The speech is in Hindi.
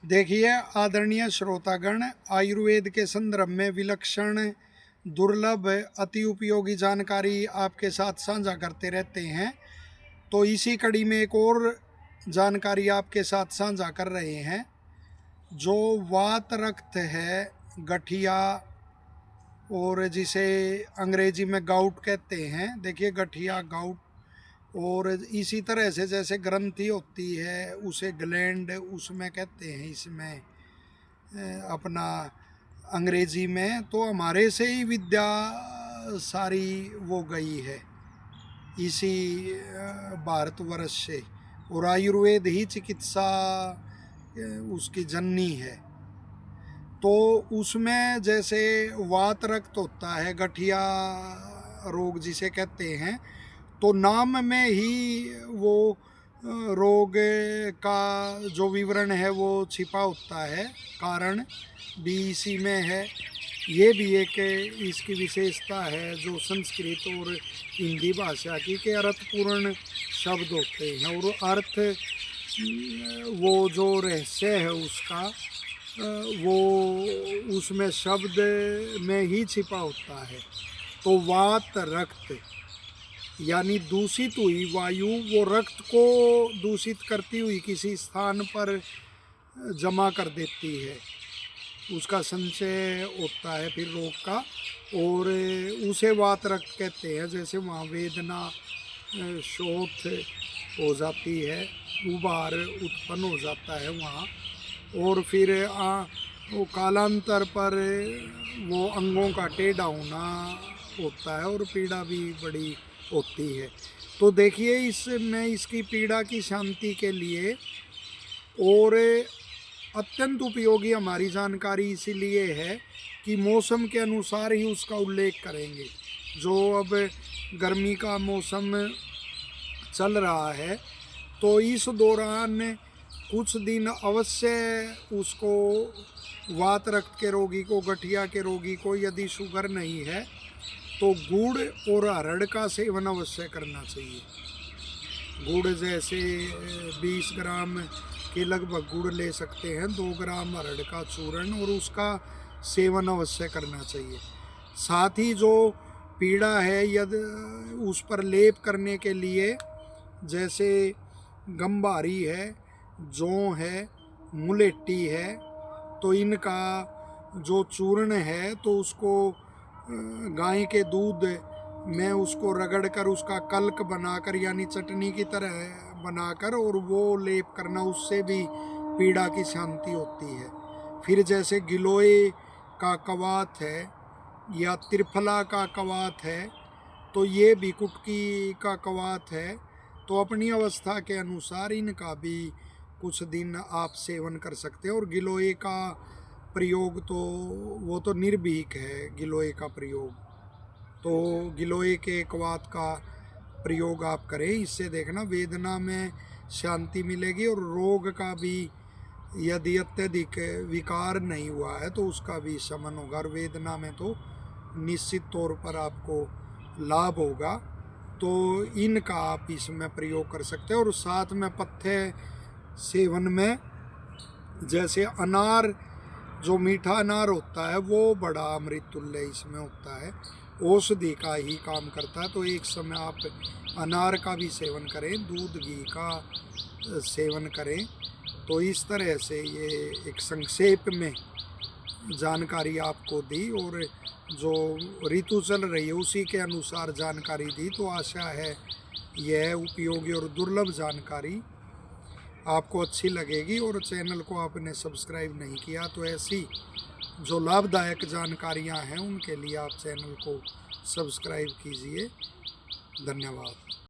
देखिए आदरणीय श्रोतागण, आयुर्वेद के संदर्भ में विलक्षण, दुर्लभ, अति उपयोगी जानकारी आपके साथ साझा करते रहते हैं। तो इसी कड़ी में एक और जानकारी आपके साथ साझा कर रहे हैं। जो वात रक्त है, गठिया, और जिसे अंग्रेजी में गाउट कहते हैं। देखिए गठिया, गाउट, और इसी तरह से जैसे ग्रंथि होती है उसे ग्लैंड उसमें कहते हैं, इसमें अपना अंग्रेजी में। तो हमारे से ही विद्या सारी वो गई है इसी भारतवर्ष से, और आयुर्वेद ही चिकित्सा उसकी जननी है। तो उसमें जैसे वात रक्त होता है, गठिया रोग जिसे कहते हैं, तो नाम में ही वो रोग का जो विवरण है वो छिपा होता है, कारण भी इसी में है। ये भी एक इसकी विशेषता है जो संस्कृत और हिंदी भाषा की के अर्थपूर्ण शब्द होते हैं, और अर्थ वो जो रहस्य है उसका वो उसमें शब्द में ही छिपा होता है। तो वात रक्त यानी दूषित हुई वायु वो रक्त को दूषित करती हुई किसी स्थान पर जमा कर देती है, उसका संचय होता है फिर रोग का, और उसे वात रक्त कहते हैं। जैसे वहाँ वेदना, शोथ हो जाती है, उबार उत्पन्न हो जाता है वहाँ, और फिर वो कालांतर पर वो अंगों का टेढ़ा होना होता है, और पीड़ा भी बड़ी होती है। तो देखिए इसमें इसकी पीड़ा की शांति के लिए और अत्यंत उपयोगी हमारी जानकारी इसीलिए है कि मौसम के अनुसार ही उसका उल्लेख करेंगे। जो अब गर्मी का मौसम चल रहा है तो इस दौरान कुछ दिन अवश्य उसको, वात रक्त के रोगी को, गठिया के रोगी को यदि शुगर नहीं है तो गुड़ और अरहर का सेवन अवश्य करना चाहिए। गुड़ जैसे 20 ग्राम के लगभग गुड़ ले सकते हैं, 2 ग्राम अरहर का चूर्ण, और उसका सेवन अवश्य करना चाहिए। साथ ही जो पीड़ा है यदि उस पर लेप करने के लिए जैसे गंभारी है, जौ है, मुलेठी है, तो इनका जो चूर्ण है तो उसको गाय के दूध में उसको रगड़ कर उसका कल्क बनाकर यानी चटनी की तरह बनाकर और वो लेप करना, उससे भी पीड़ा की शांति होती है। फिर जैसे गिलोय का कवात है या त्रिफला का कवात है, तो ये भी कुटकी का कवात है, तो अपनी अवस्था के अनुसार इनका भी कुछ दिन आप सेवन कर सकते हैं। और गिलोय का प्रयोग तो वो तो निर्भीक है, गिलोय का प्रयोग, तो गिलोय के कवात का प्रयोग आप करें। इससे देखना वेदना में शांति मिलेगी, और रोग का भी यदि अत्यधिक विकार नहीं हुआ है तो उसका भी शमन होगा, और वेदना में तो निश्चित तौर पर आपको लाभ होगा। तो इनका आप इसमें प्रयोग कर सकते हैं। और साथ में पथ्य सेवन में जैसे अनार, जो मीठा अनार होता है वो बड़ा अमृत तुल्य इसमें होता है, औषधि का ही काम करता है। तो एक समय आप अनार का भी सेवन करें, दूध घी का सेवन करें। तो इस तरह से ये एक संक्षेप में जानकारी आपको दी, और जो ऋतु चल रही है उसी के अनुसार जानकारी दी। तो आशा है यह उपयोगी और दुर्लभ जानकारी आपको अच्छी लगेगी। और चैनल को आपने सब्सक्राइब नहीं किया तो ऐसी जो लाभदायक जानकारियां हैं उनके लिए आप चैनल को सब्सक्राइब कीजिए। धन्यवाद।